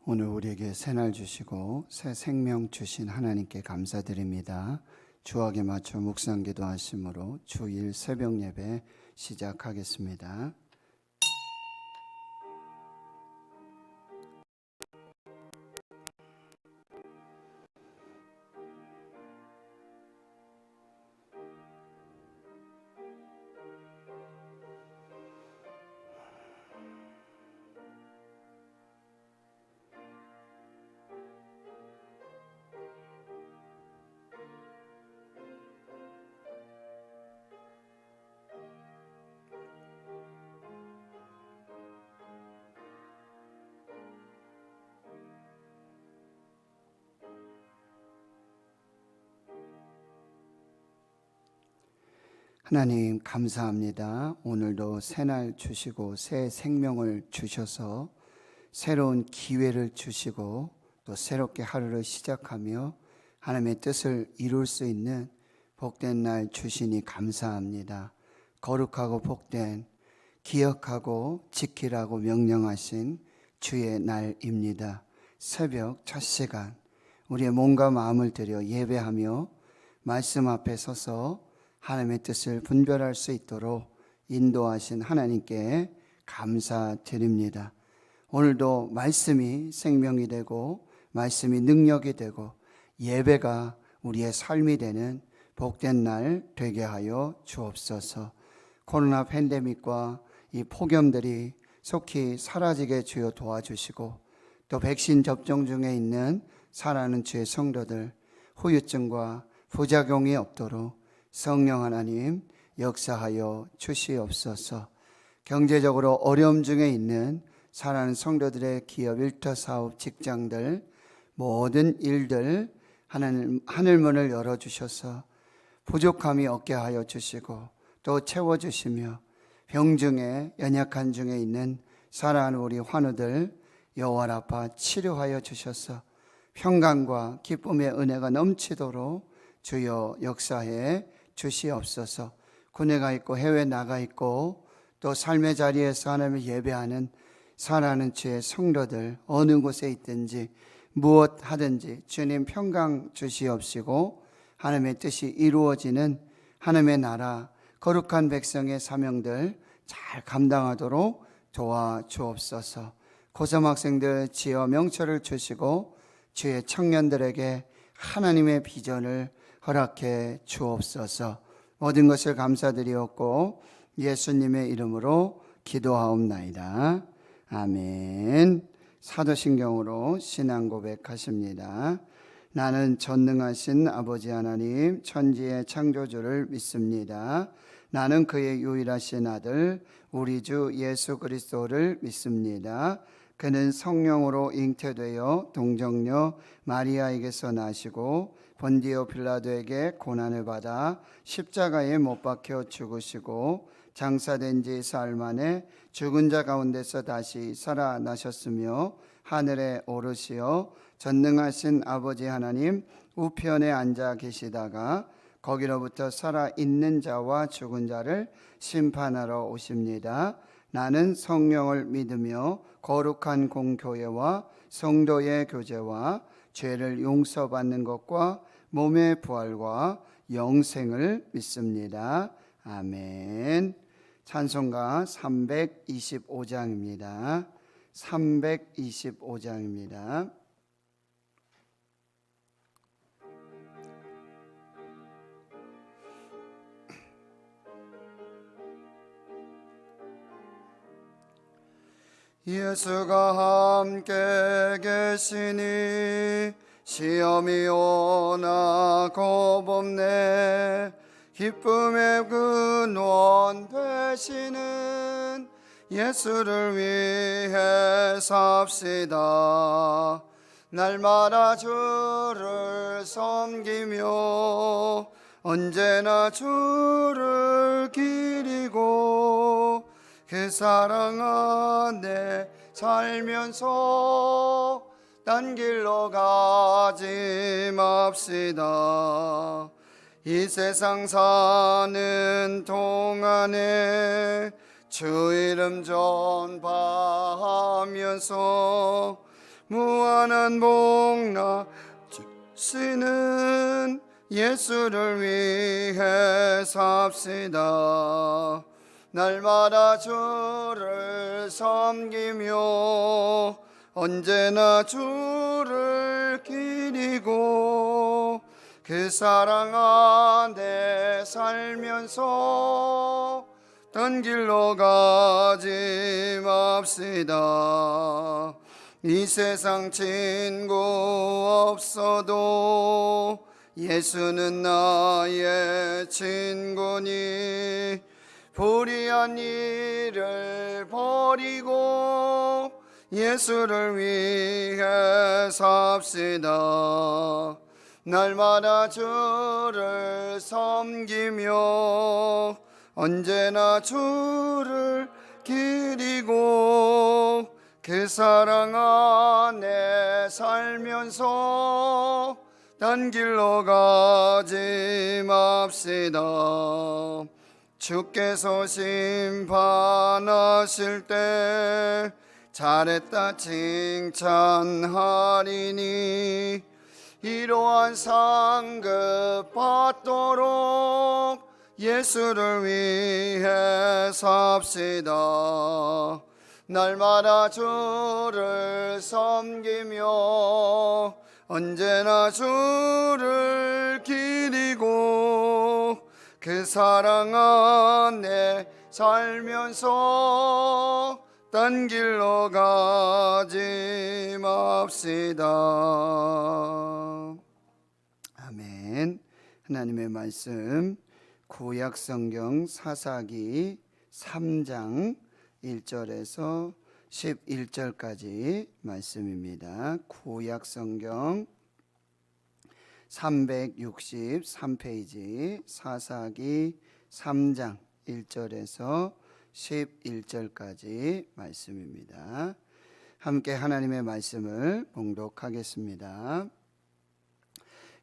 오늘 우리에게 새날 주시고 새 생명 주신 하나님께 감사드립니다. 주악에 맞춰 묵상 기도하심으로 주일 새벽 예배 시작하겠습니다. 하나님 감사합니다. 오늘도 새날 주시고 새 생명을 주셔서 새로운 기회를 주시고 또 새롭게 하루를 시작하며 하나님의 뜻을 이룰 수 있는 복된 날 주시니 감사합니다. 거룩하고 복된 기억하고 지키라고 명령하신 주의 날입니다. 새벽 첫 시간 우리의 몸과 마음을 들여 예배하며 말씀 앞에 서서 하나님의 뜻을 분별할 수 있도록 인도하신 하나님께 감사드립니다. 오늘도 말씀이 생명이 되고 말씀이 능력이 되고 예배가 우리의 삶이 되는 복된 날 되게 하여 주옵소서. 코로나 팬데믹과 이 폭염들이 속히 사라지게 주여 도와주시고 또 백신 접종 중에 있는 사랑하는 주의 성도들 후유증과 부작용이 없도록 성령 하나님 역사하여 주시옵소서. 경제적으로 어려움 중에 있는 사랑하는 성도들의 기업, 일터 사업, 직장들 모든 일들 하나님 하늘문을 열어주셔서 부족함이 없게 하여 주시고 또 채워주시며 병 중에 연약한 중에 있는 사랑하는 우리 환우들 여호와 라파 치료하여 주셔서 평강과 기쁨의 은혜가 넘치도록 주여 역사해 주시옵소서. 군에 가 있고 해외 나가 있고 또 삶의 자리에서 하나님을 예배하는 사랑하는 주의 성도들 어느 곳에 있든지 무엇 하든지 주님 평강 주시옵시고 하나님의 뜻이 이루어지는 하나님의 나라 거룩한 백성의 사명들 잘 감당하도록 도와주옵소서. 고3 학생들 지어 명철을 주시고 주의 청년들에게 하나님의 비전을 허락해 주옵소서. 모든 것을 감사드리옵고 예수님의 이름으로 기도하옵나이다. 아멘. 사도신경으로 신앙 고백하십니다. 나는 전능하신 아버지 하나님 천지의 창조주를 믿습니다. 나는 그의 유일하신 아들 우리 주 예수 그리스도를 믿습니다. 그는 성령으로 잉태되어 동정녀 마리아에게서 나시고 본디오 빌라도에게 고난을 받아 십자가에 못 박혀 죽으시고 장사된 지 사흘 만에 죽은 자 가운데서 다시 살아나셨으며 하늘에 오르시어 전능하신 아버지 하나님 우편에 앉아 계시다가 거기로부터 살아있는 자와 죽은 자를 심판하러 오십니다. 나는 성령을 믿으며 거룩한 공교회와 성도의 교제와 죄를 용서받는 것과 몸의 부활과 영생을 믿습니다. 아멘. 찬송가 325장입니다. 325장입니다. 예수가 함께 계시니 시험이 오나 겁없네. 기쁨의 근원 되시는 예수를 위해 삽시다. 날마다 주를 섬기며 언제나 주를 기리고 그 사랑 안에 살면서 딴 길로 가지 맙시다. 이 세상 사는 동안에 주 이름 전파하면서 무한한 복나 주시는 예수를 위해 삽시다. 날마다 주를 섬기며 언제나 주를 기리고 그 사랑 안에 살면서 딴 길로 가지 맙시다. 이 세상 친구 없어도 예수는 나의 친구니 불의한 일을 버리고 예수를 위해 삽시다. 날마다 주를 섬기며 언제나 주를 기리고 그 사랑 안에 살면서 딴 길로 가지 맙시다. 주께서 심판하실 때 잘했다 칭찬하리니 이러한 상급 받도록 예수를 위해 삽시다. 날마다 주를 섬기며 언제나 주를 기리고 그 사랑 안에 살면서 딴 길로 가지 맙시다. 아멘. 하나님의 말씀 구약성경 사사기 3장 1절에서 11절까지 말씀입니다. 구약성경 363페이지 사사기 3장 1절에서 11절까지 말씀입니다. 함께 하나님의 말씀을 봉독하겠습니다.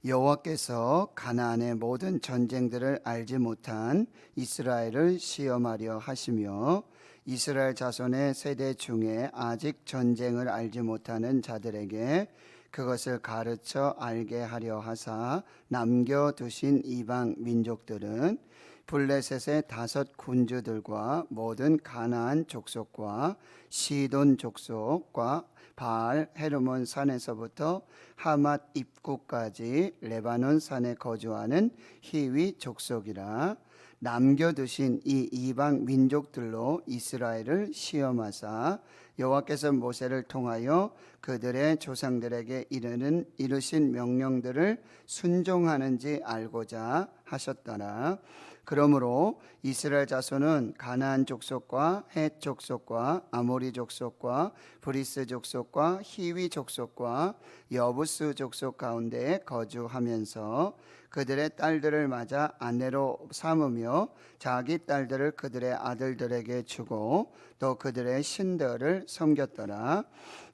여호와께서 가나안의 모든 전쟁들을 알지 못한 이스라엘을 시험하려 하시며 이스라엘 자손의 세대 중에 아직 전쟁을 알지 못하는 자들에게 그것을 가르쳐 알게 하려 하사 남겨두신 이방 민족들은 블레셋의 5 군주들과 모든 가나안 족속과 시돈 족속과 바알 헤르몬 산에서부터 하맛 입구까지 레바논 산에 거주하는 히위 족속이라. 남겨두신 이 이방 민족들로 이스라엘을 시험하사 여호와께서 모세를 통하여 그들의 조상들에게 이르신 명령들을 순종하는지 알고자 하셨더라. 그러므로 이스라엘 자손은 가나안 족속과 헷 족속과 아모리 족속과 브리스 족속과 히위 족속과 여부스 족속 가운데에 거주하면서 그들의 딸들을 맞아 아내로 삼으며 자기 딸들을 그들의 아들들에게 주고 또 그들의 신들을 섬겼더라.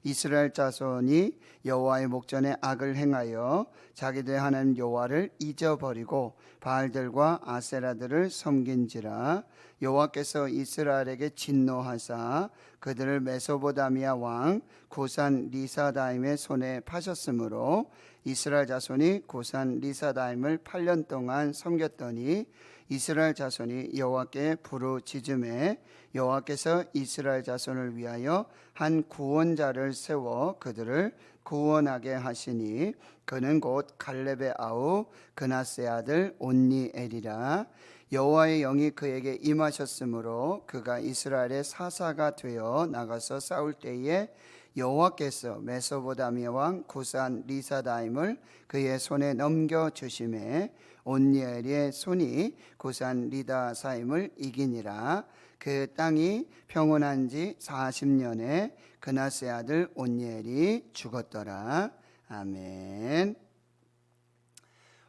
이스라엘 자손이 여호와의 목전에 악을 행하여 자기들의 하나님 여호와를 잊어버리고 바알들과 아세라들을 섬긴지라. 여호와께서 이스라엘에게 진노하사 그들을 메소보다미아 왕 구산 리사다임의 손에 파셨으므로 이스라엘 자손이 구산 리사다임을 8년 동안 섬겼더니 이스라엘 자손이 여호와께 부르짖음에 여호와께서 이스라엘 자손을 위하여 한 구원자를 세워 그들을 구원하게 하시니 그는 곧 갈렙의 아우 그나스의 아들 온니엘이라. 여호와의 영이 그에게 임하셨으므로 그가 이스라엘의 사사가 되어 나가서 싸울 때에 여호와께서 메소보다미아 왕 구산 리사다임을 그의 손에 넘겨주심에 온니엘의 손이 구산 리다사임을 이기니라. 그 땅이 평온한 지 40년에 그나스의 아들 온니엘이 죽었더라. 아멘.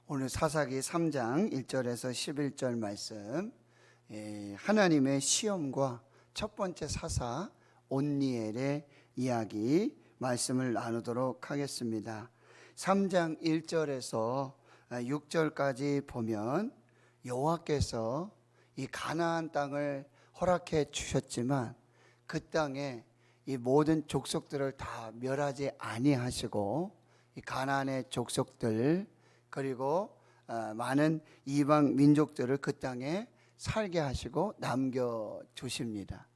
오늘 사사기 3장 1절에서 11절 말씀, 하나님의 시험과 첫 번째 사사 온니엘의 이야기 말씀을 나누도록 하겠습니다. 3장 1절에서 6절까지 보면 여호와께서 이 가나안 땅을 허락해 주셨지만 그 땅에 이 모든 족속들을 다 멸하지 아니하시고 이 가나안의 족속들 그리고 많은 이방 민족들을 그 땅에 살게 하시고 남겨두십니다.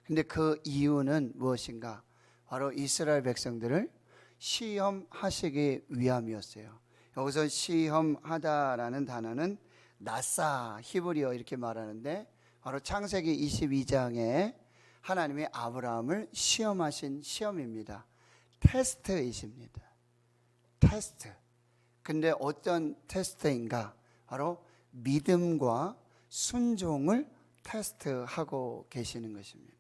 근데 그 이유는 무엇인가? 바로 이스라엘 백성들을 시험하시기 위함이었어요. 여기서 시험하다라는 단어는 나사 히브리어 이렇게 말하는데 바로 창세기 22장에 하나님이 아브라함을 시험하신 시험입니다. 테스트이십니다. 테스트. 근데 어떤 테스트인가? 바로 믿음과 순종을 테스트하고 계시는 것입니다.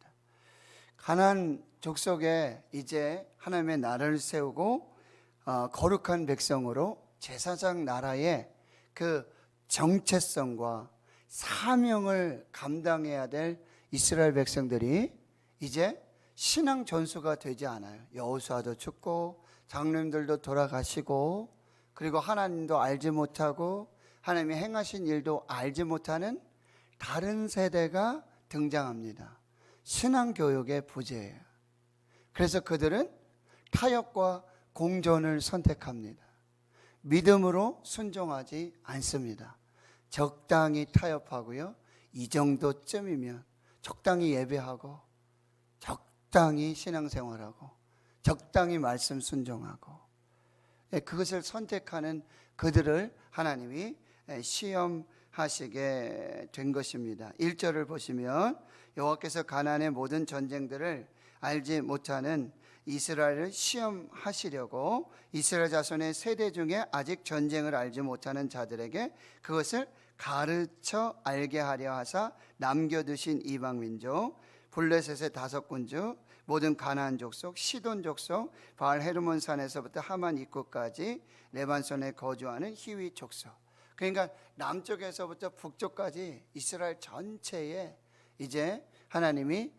가나안 족속에 이제 하나님의 나라를 세우고 거룩한 백성으로 제사장 나라의 그 정체성과 사명을 감당해야 될 이스라엘 백성들이 이제 신앙 전수가 되지 않아요. 여호수아도 죽고 장로님들도 돌아가시고 그리고 하나님도 알지 못하고 하나님이 행하신 일도 알지 못하는 다른 세대가 등장합니다. 신앙교육의 부재예요. 그래서 그들은 타협과 공존을 선택합니다. 믿음으로 순종하지 않습니다. 적당히 타협하고요. 이 정도쯤이면 적당히 예배하고 적당히 신앙생활하고 적당히 말씀 순종하고 그것을 선택하는 그들을 하나님이 시험하시게 된 것입니다. 1절을 보시면 여호와께서 가나안의 모든 전쟁들을 알지 못하는 이스라엘을 시험하시려고 이스라엘 자손의 세대 중에 아직 전쟁을 알지 못하는 자들에게 그것을 가르쳐 알게 하려 하사 남겨두신 이방 민족 블레셋의 5군주 모든 가나안 족속 시돈 족속 바알 헤르몬 산에서부터 하만 입구까지 레반손에 거주하는 히위 족속. 그러니까 남쪽에서부터 북쪽까지 이스라엘 전체에 이제 하나님이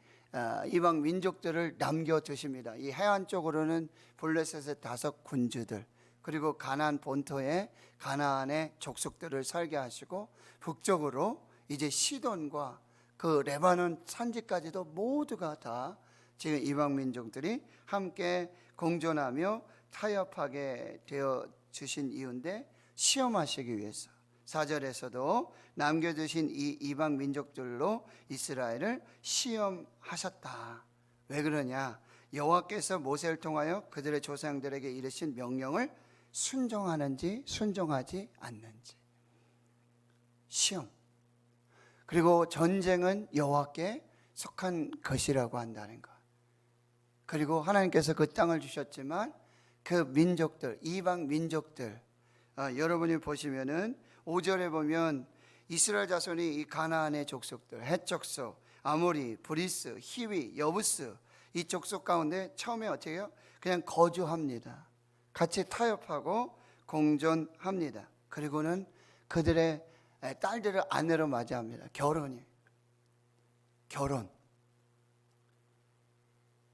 이방 민족들을 남겨두십니다. 이 해안 쪽으로는 블레셋의 5군주들 그리고 가나안 본토에 가나안의 족속들을 살게 하시고 북쪽으로 이제 시돈과 그 레바논 산지까지도 모두가 다 지금 이방 민족들이 함께 공존하며 타협하게 되어 주신 이유인데 시험하시기 위해서 4절에서도 남겨두신 이 이방 민족들로 이스라엘을 시험하셨다. 왜 그러냐? 여호와께서 모세를 통하여 그들의 조상들에게 이르신 명령을 순종하는지 순종하지 않는지 시험. 그리고 전쟁은 여호와께 속한 것이라고 한다는 것. 그리고 하나님께서 그 땅을 주셨지만 그 민족들 이방 민족들 여러분이 보시면은 5절에 보면 이스라엘 자손이 이 가나안의 족속들 헷 족속, 아모리, 브리스, 히위, 여부스 이 족속 가운데 처음에 어떻게 해요? 그냥 거주합니다. 같이 타협하고 공존합니다. 그리고는 그들의 딸들을 아내로 맞이합니다. 결혼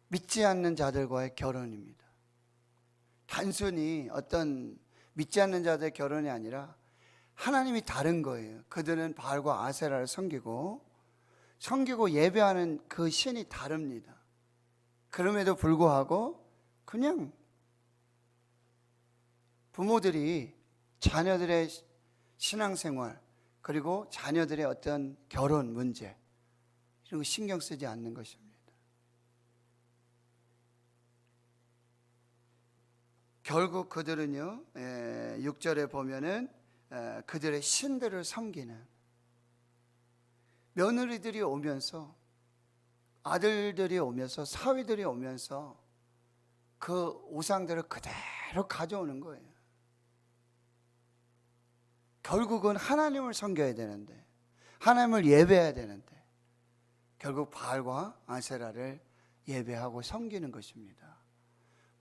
믿지 않는 자들과의 결혼입니다. 단순히 어떤 믿지 않는 자들의 결혼이 아니라 하나님이 다른 거예요. 그들은 바알과 아세라를 섬기고 예배하는 그 신이 다릅니다. 그럼에도 불구하고 그냥 부모들이 자녀들의 신앙생활 그리고 자녀들의 어떤 결혼 문제 이런 거 신경 쓰지 않는 것입니다. 결국 그들은요 6절에 보면은 그들의 신들을 섬기는 며느리들이 오면서 아들들이 오면서 사위들이 오면서 그 우상들을 그대로 가져오는 거예요. 결국은 하나님을 섬겨야 되는데 하나님을 예배해야 되는데 결국 바알과 아세라를 예배하고 섬기는 것입니다.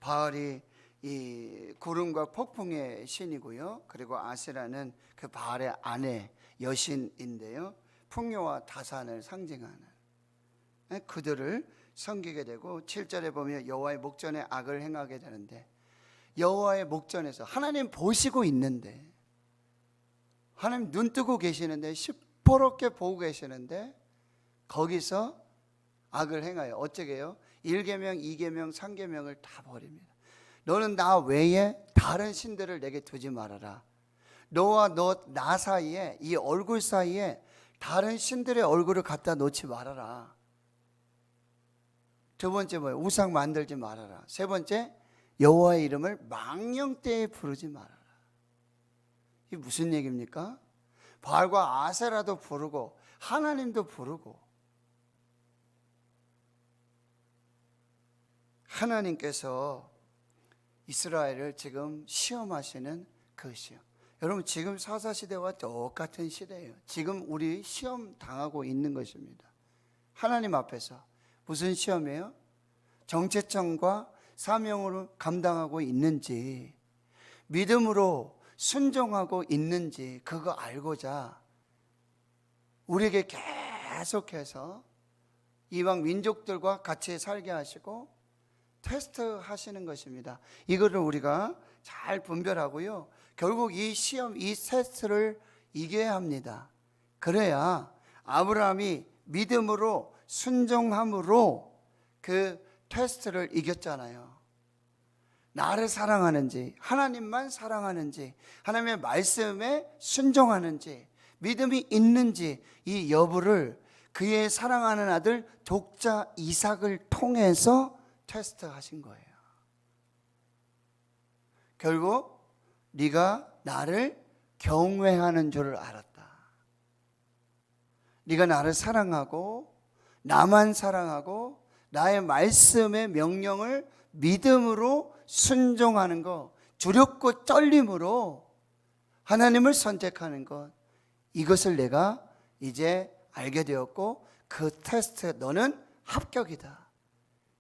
바알이 이 구름과 폭풍의 신이고요. 그리고 아세라는 그 바알의 아내 여신인데요. 풍요와 다산을 상징하는 그들을 섬기게 되고 7절에 보면 여호와의 목전에 악을 행하게 되는데 여호와의 목전에서 하나님 보시고 있는데 하나님 눈 뜨고 계시는데 시퍼렇게 보고 계시는데 거기서 악을 행하여 어쩌게 해요? 1계명, 2계명, 3계명을 다 버립니다. 너는 나 외에 다른 신들을 내게 두지 말아라. 너와 나 사이에, 이 얼굴 사이에 다른 신들의 얼굴을 갖다 놓지 말아라. 두 번째 뭐예요? 우상 만들지 말아라. 세 번째, 여호와의 이름을 망령되이 부르지 말아라. 이게 무슨 얘기입니까? 바알과 아세라도 부르고 하나님도 부르고, 하나님께서 이스라엘을 지금 시험하시는 그 시험. 여러분, 지금 사사시대와 똑같은 시대예요. 지금 우리 시험 당하고 있는 것입니다. 하나님 앞에서 무슨 시험이에요? 정체성과 사명으로 감당하고 있는지, 믿음으로 순종하고 있는지, 그거 알고자 우리에게 계속해서 이방 민족들과 같이 살게 하시고 테스트 하시는 것입니다. 이거를 우리가 잘 분별하고요, 결국 이 시험, 이 테스트를 이겨야 합니다. 그래야 아브라함이 믿음으로 순종함으로 그 테스트를 이겼잖아요. 나를 사랑하는지, 하나님만 사랑하는지, 하나님의 말씀에 순종하는지, 믿음이 있는지, 이 여부를 그의 사랑하는 아들 독자 이삭을 통해서 테스트하신 거예요. 결국 네가 나를 경외하는 줄을 알았다. 네가 나를 사랑하고 나만 사랑하고 나의 말씀의 명령을 믿음으로 순종하는 것, 두렵고 떨림으로 하나님을 선택하는 것, 이것을 내가 이제 알게 되었고, 그 테스트에 너는 합격이다.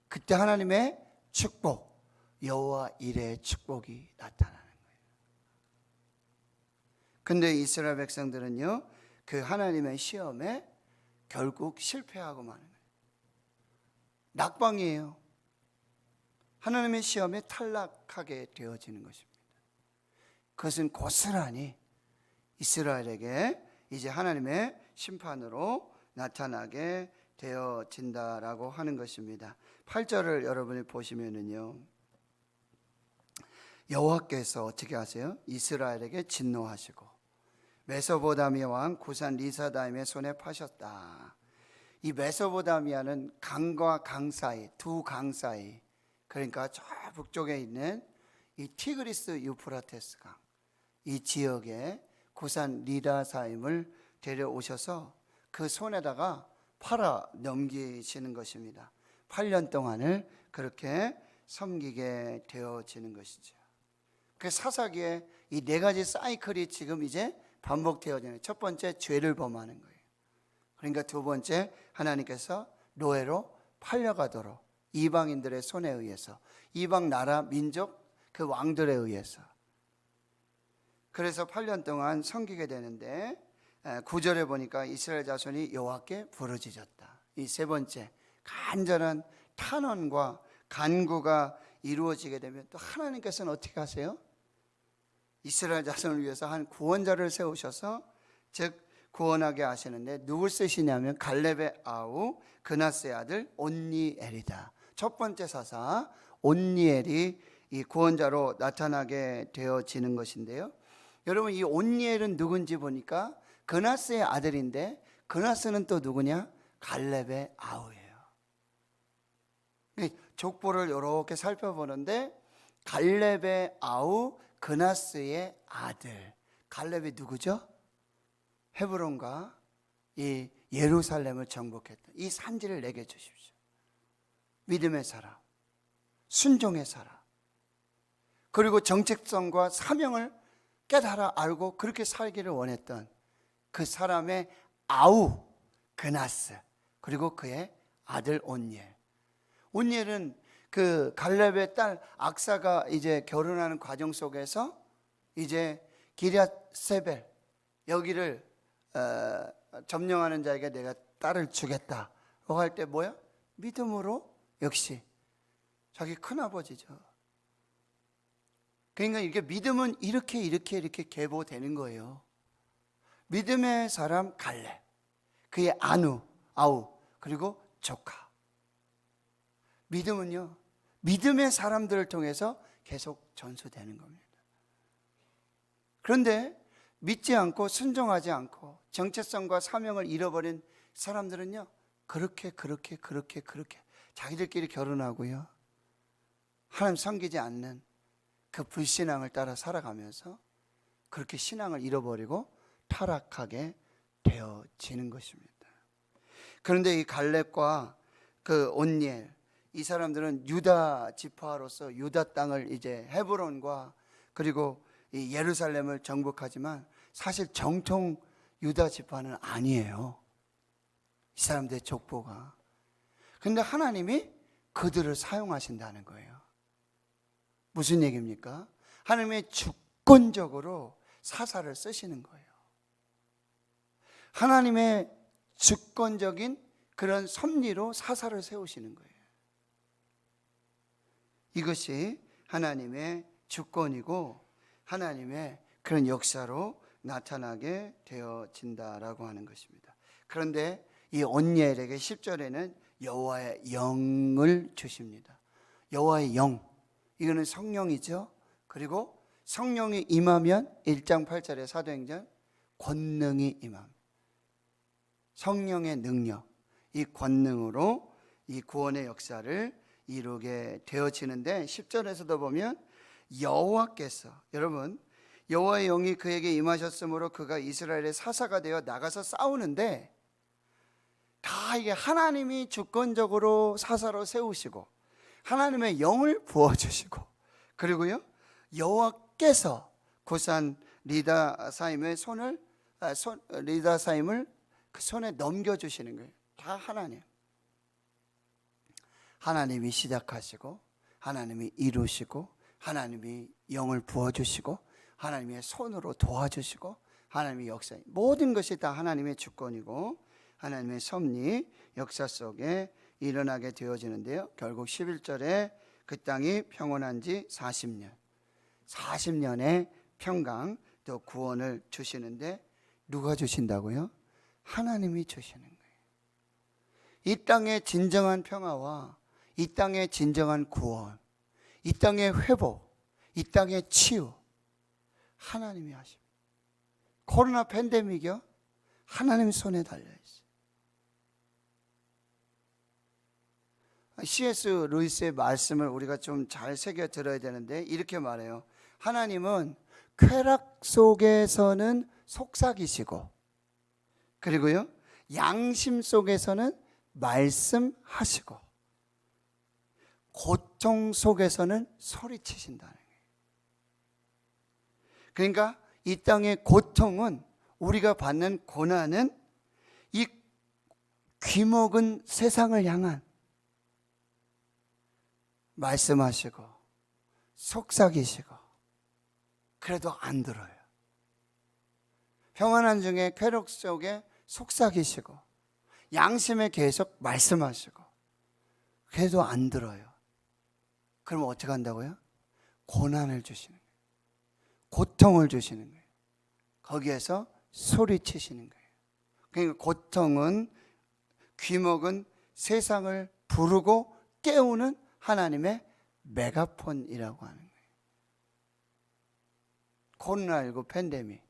그때 하나님의 축복, 여호와 이레의 축복이 나타나는 거예요. 근데 이스라엘 백성들은요, 그 하나님의 시험에 결국 실패하고 마는 거예요. 낙방이에요. 하나님의 시험에 탈락하게 되어지는 것입니다. 그것은 고스란히 이스라엘에게 이제 하나님의 심판으로 나타나게 되어진다라고 하는 것입니다. 8절을 여러분이 보시면은요, 여호와께서 어떻게 하세요? 이스라엘에게 진노하시고 메소포타미아 왕 구산 리사다임의 손에 파셨다. 이 메소포타미아는 강과 강 사이, 두 강 사이, 그러니까 저 북쪽에 있는 이 티그리스 유프라테스 강, 이 지역에 구산 리사다임을 데려오셔서 그 손에다가 팔아 넘기시는 것입니다. 8년 동안을 그렇게 섬기게 되어지는 것이죠. 그 사사기에 이 네 가지 사이클이 지금 이제 반복되어지는, 첫 번째 죄를 범하는 거예요. 그러니까 두 번째, 하나님께서 노예로 팔려가도록 이방인들의 손에 의해서, 이방 나라 민족 그 왕들에 의해서, 그래서 8년 동안 섬기게 되는데 9절에 보니까 이스라엘 자손이 여호와께 부르짖었다. 이 세 번째, 간절한 탄원과 간구가 이루어지게 되면 또 하나님께서는 어떻게 하세요? 이스라엘 자손을 위해서 한 구원자를 세우셔서 즉 구원하게 하시는데, 누굴 쓰시냐면 갈렙의 아우 그나스의 아들 온니엘이다. 첫 번째 사사 온니엘이 이 구원자로 나타나게 되어지는 것인데요, 여러분 이 온니엘은 누군지 보니까 그나스의 아들인데, 그나스는 또 누구냐? 갈렙의 아우예요. 족보를 이렇게 살펴보는데 갈렙의 아우 그나스의 아들, 갈렙이 누구죠? 헤브론과 이 예루살렘을 정복했던 이 산지를 내게 주십시오. 믿음의 사람, 순종의 사람, 그리고 정체성과 사명을 깨달아 알고 그렇게 살기를 원했던 그 사람의 아우 그나스, 그리고 그의 아들 온니엘. 온니엘은 그 갈렙의 딸 악사가 이제 결혼하는 과정 속에서 이제 기럇세벨 여기를 점령하는 자에게 내가 딸을 주겠다고 할 때 뭐야? 믿음으로 역시 자기 큰아버지죠. 그러니까 이렇게 믿음은 이렇게 계보되는 거예요. 믿음의 사람 갈렙, 그의 아우, 그리고 조카. 믿음은요, 믿음의 사람들을 통해서 계속 전수되는 겁니다. 그런데 믿지 않고 순종하지 않고 정체성과 사명을 잃어버린 사람들은요, 그렇게 자기들끼리 결혼하고요, 하나님 섬기지 않는 그 불신앙을 따라 살아가면서 그렇게 신앙을 잃어버리고 타락하게 되어지는 것입니다. 그런데 이 갈렙과 그 온니엘, 이 사람들은 유다 지파로서 유다 땅을 이제 헤브론과 그리고 이 예루살렘을 정복하지만 사실 정통 유다 지파는 아니에요, 이 사람들의 족보가. 그런데 하나님이 그들을 사용하신다는 거예요. 무슨 얘기입니까? 하나님의 주권적으로 사사를 쓰시는 거예요. 하나님의 주권적인 그런 섭리로 사사를 세우시는 거예요. 이것이 하나님의 주권이고 하나님의 그런 역사로 나타나게 되어진다라고 하는 것입니다. 그런데 이 온니엘에게 10절에는 여호와의 영을 주십니다. 여호와의 영, 이거는 성령이죠. 그리고 성령이 임하면 1장 8절의 사도행전 권능이 임함. 성령의 능력, 이 권능으로 이 구원의 역사를 이루게 되어지는데 10절에서도 보면 여호와께서, 여러분, 여호와의 영이 그에게 임하셨으므로 그가 이스라엘의 사사가 되어 나가서 싸우는데, 다 이게 하나님이 주권적으로 사사로 세우시고 하나님의 영을 부어주시고, 그리고요 여호와께서 고산 리다사임의 리다사임을 그 손에 넘겨주시는 거예요. 다 하나님이 시작하시고 하나님이 이루시고 하나님이 영을 부어주시고 하나님의 손으로 도와주시고 하나님의 역사, 모든 것이 다 하나님의 주권이고 하나님의 섭리 역사 속에 일어나게 되어지는데요, 결국 11절에 그 땅이 평온한 지 40년의 평강 또 구원을 주시는데, 누가 주신다고요? 하나님이 주시는 거예요. 이 땅의 진정한 평화와 이 땅의 진정한 구원, 이 땅의 회복, 이 땅의 치유, 하나님이 하십니다. 코로나 팬데믹이요, 하나님 손에 달려있어요. C.S. 루이스의 말씀을 우리가 좀 잘 새겨 들어야 되는데, 이렇게 말해요. 하나님은 쾌락 속에서는 속삭이시고, 그리고요 양심 속에서는 말씀하시고, 고통 속에서는 소리치신다는 거예요. 그러니까 이 땅의 고통은, 우리가 받는 고난은 이 귀먹은 세상을 향한 말씀하시고 속삭이시고, 그래도 안 들어요. 평안한 중에 쾌락 속에 속삭이시고 양심에 계속 말씀하시고, 그래도 안 들어요. 그럼 어떻게 한다고요? 고난을 주시는 거예요. 고통을 주시는 거예요. 거기에서 소리치시는 거예요. 그러니까 고통은 귀먹은 세상을 부르고 깨우는 하나님의 메가폰이라고 하는 거예요. 코로나19 팬데믹,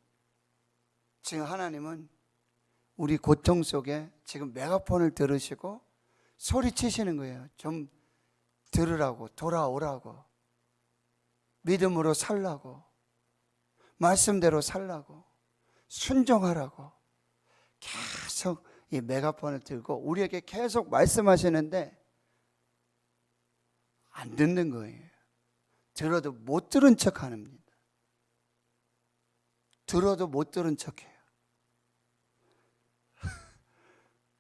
지금 하나님은 우리 고통 속에 지금 메가폰을 들으시고 소리치시는 거예요. 좀 들으라고, 돌아오라고, 믿음으로 살라고, 말씀대로 살라고, 순종하라고 계속 이 메가폰을 들고 우리에게 계속 말씀하시는데 안 듣는 거예요. 들어도 못 들은 척 합니다. 들어도 못 들은 척해요.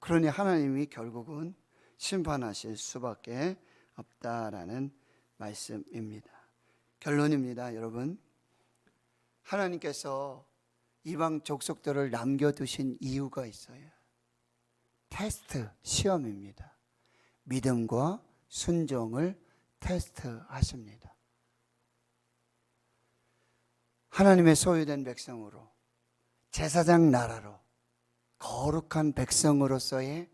그러니 하나님이 결국은 심판하실 수밖에 없다라는 말씀입니다. 결론입니다, 여러분. 하나님께서 이방 족속들을 남겨두신 이유가 있어요. 테스트, 시험입니다. 믿음과 순종을 테스트하십니다. 하나님의 소유된 백성으로, 제사장 나라로, 거룩한 백성으로서의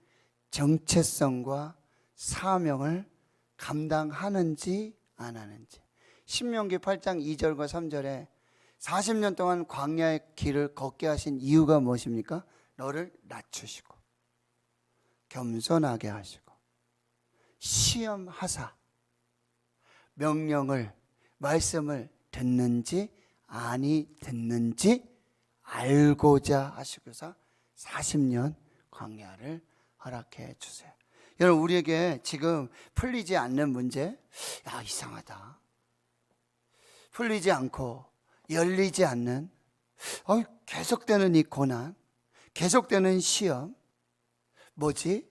정체성과 사명을 감당하는지 안 하는지. 신명기 8장 2절과 3절에 40년 동안 광야의 길을 걷게 하신 이유가 무엇입니까? 너를 낮추시고 겸손하게 하시고 시험하사 명령을, 말씀을 듣는지 아니 듣는지 알고자 하시고서 40년 광야를 허락해 주세요. 여러분, 우리에게 지금 풀리지 않는 문제, 이상하다, 풀리지 않고 열리지 않는 계속되는 이 고난, 계속되는 시험, 뭐지?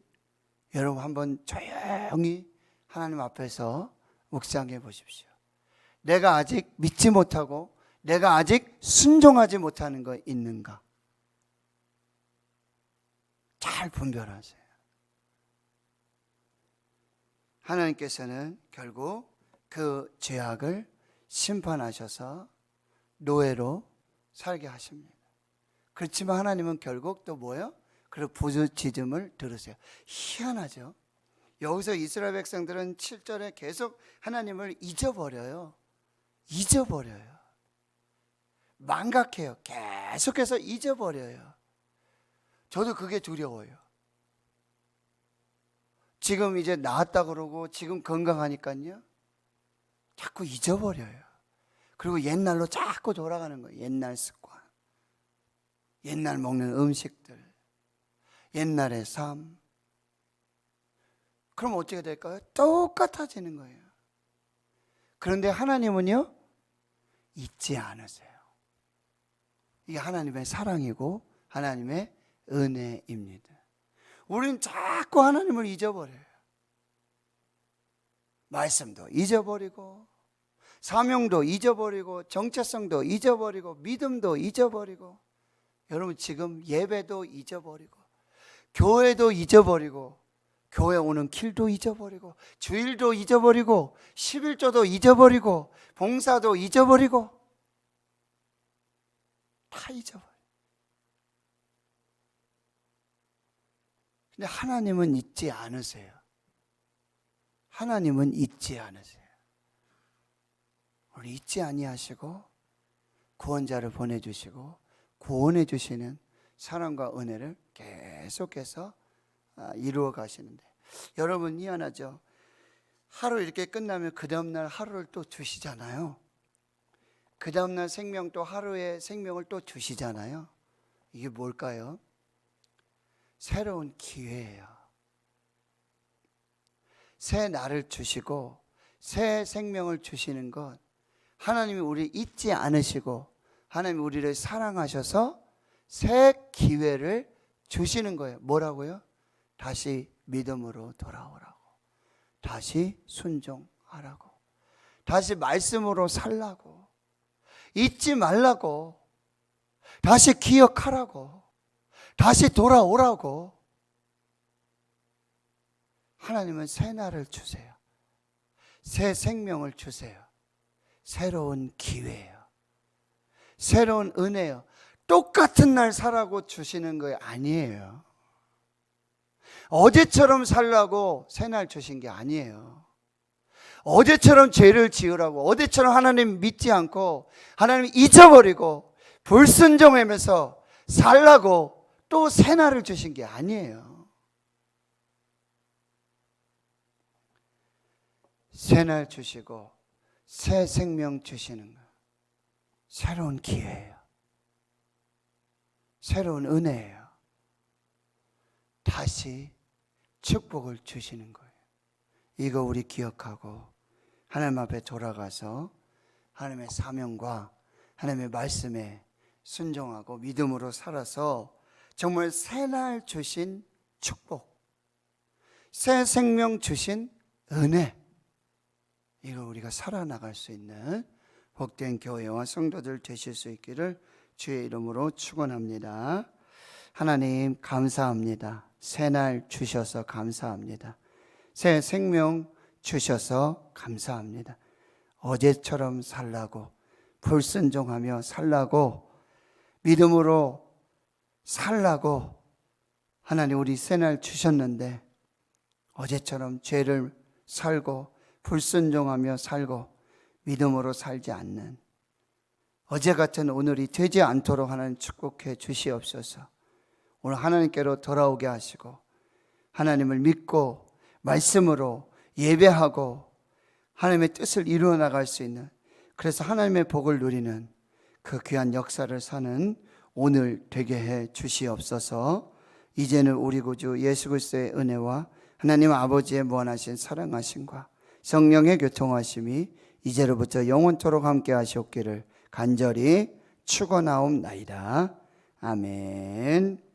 여러분, 한번 조용히 하나님 앞에서 묵상해 보십시오. 내가 아직 믿지 못하고 내가 아직 순종하지 못하는 거 있는가? 잘 분별하세요. 하나님께서는 결국 그 죄악을 심판하셔서 노예로 살게 하십니다. 그렇지만 하나님은 결국 또 뭐예요? 그 부르짖음을 들으세요. 희한하죠? 여기서 이스라엘 백성들은 7절에 계속 하나님을 잊어버려요. 망각해요. 계속해서 잊어버려요. 저도 그게 두려워요. 지금 이제 나았다 그러고 지금 건강하니까요, 자꾸 잊어버려요. 그리고 옛날로 자꾸 돌아가는 거예요. 옛날 습관, 옛날 먹는 음식들, 옛날의 삶. 그럼 어떻게 될까요? 똑같아지는 거예요. 그런데 하나님은요, 잊지 않으세요. 이게 하나님의 사랑이고 하나님의 은혜입니다. 우리는 자꾸 하나님을 잊어버려요. 말씀도 잊어버리고, 사명도 잊어버리고, 정체성도 잊어버리고, 믿음도 잊어버리고, 여러분 지금 예배도 잊어버리고, 교회도 잊어버리고, 교회 오는 길도 잊어버리고, 주일도 잊어버리고, 11조도 잊어버리고, 봉사도 잊어버리고, 다 잊어버려요. 근데 하나님은 잊지 않으세요. 하나님은 잊지 않으세요. 우리 잊지 아니하시고 구원자를 보내주시고 구원해 주시는 사랑과 은혜를 계속해서 이루어 가시는데, 여러분 희한하죠? 하루 이렇게 끝나면 그 다음날 하루를 또 주시잖아요. 그 다음날 생명, 또 하루의 생명을 또 주시잖아요. 이게 뭘까요? 새로운 기회예요. 새 날을 주시고 새 생명을 주시는 것, 하나님이 우리 잊지 않으시고 하나님이 우리를 사랑하셔서 새 기회를 주시는 거예요. 뭐라고요? 다시 믿음으로 돌아오라고, 다시 순종하라고, 다시 말씀으로 살라고, 잊지 말라고, 다시 기억하라고, 다시 돌아오라고. 하나님은 새 날을 주세요. 새 생명을 주세요. 새로운 기회예요. 새로운 은혜예요. 똑같은 날 살라고 주시는 거 아니에요. 어제처럼 살라고 새 날 주신 게 아니에요. 어제처럼 죄를 지으라고, 어제처럼 하나님 믿지 않고 하나님 잊어버리고 불순종하면서 살라고 또 새 날을 주신 게 아니에요. 새 날 주시고 새 생명 주시는 거, 새로운 기회예요. 새로운 은혜예요. 다시 축복을 주시는 거예요. 이거 우리 기억하고 하나님 앞에 돌아가서 하나님의 사명과 하나님의 말씀에 순종하고 믿음으로 살아서 정말 새 날 주신 축복, 새 생명 주신 은혜, 이걸 우리가 살아나갈 수 있는 복된 교회와 성도들 되실 수 있기를 주의 이름으로 축원합니다. 하나님 감사합니다. 새 날 주셔서 감사합니다. 새 생명 주셔서 감사합니다. 어제처럼 살라고, 불순종하며 살라고, 믿음으로 살라고 하나님 우리 새 날 주셨는데 어제처럼 죄를 살고 불순종하며 살고 믿음으로 살지 않는 어제 같은 오늘이 되지 않도록 하나님 축복해 주시옵소서. 오늘 하나님께로 돌아오게 하시고 하나님을 믿고 말씀으로 예배하고 하나님의 뜻을 이루어 나갈 수 있는, 그래서 하나님의 복을 누리는 그 귀한 역사를 사는 오늘 되게 해 주시옵소서. 이제는 우리 구주 예수 그리스도의 은혜와 하나님 아버지의 무한하신 사랑하심과 성령의 교통하심이 이제로부터 영원토록 함께 하시옵기를 간절히 축원하옵나이다. 아멘.